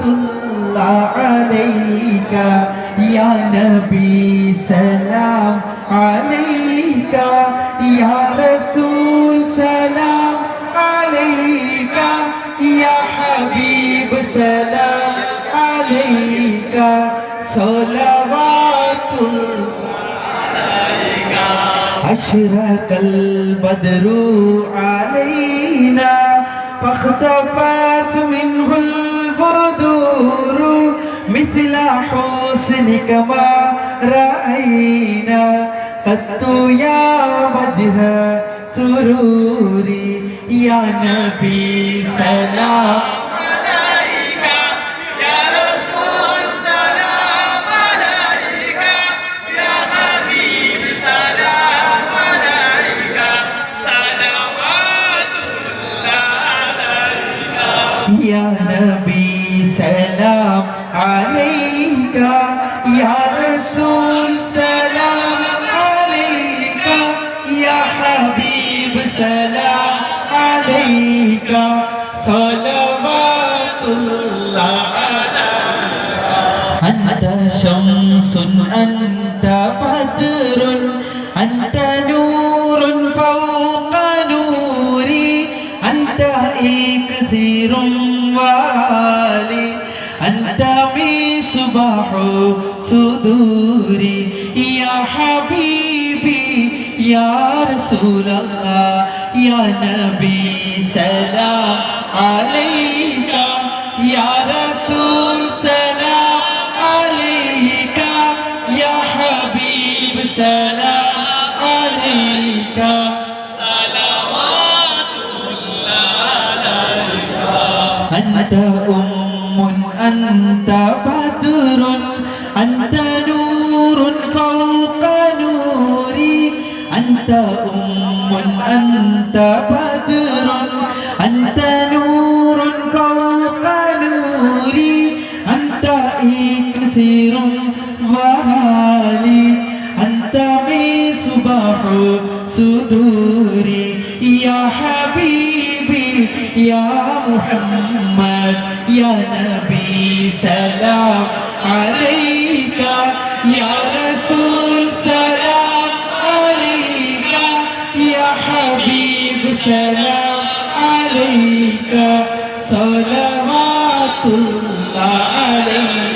الله عليك يا نبي سلام عليك يا رسول سلام عليك يا حبيب سلام عليك صلوات عليك أشرق البدر علينا فاختفت منه البدور مثل حسنك ما رأينا قط يا وجه سروري يا نبي سلام عليك يا رسول سلام عليك يا حبيب سلام عليك صلوات الله عليك يا نبي سلام عليك يا رسول سلام عليك يا حبيب سلام عليك صلوات الله عليك أنت شمس أنت بدر أنت نور فوق نوري أنت إكثير وعالي أنت مصباح صدوري يا حبيبي يا رسول الله يا نبي سلام عليك يا رسول سلام عليك يا حبيب سلام عليك صلوات الله عليك أنت أنت بدر أنت نور فوق نوري أنت أنت بدر أنت نور فوق نوري أنت كثير وعالي أنت مصباح صدوري يا حبيبي يا محمد يا نبي سلام عليك يا رسول سلام عليك يا حبيب سلام عليك صلوات الله عليك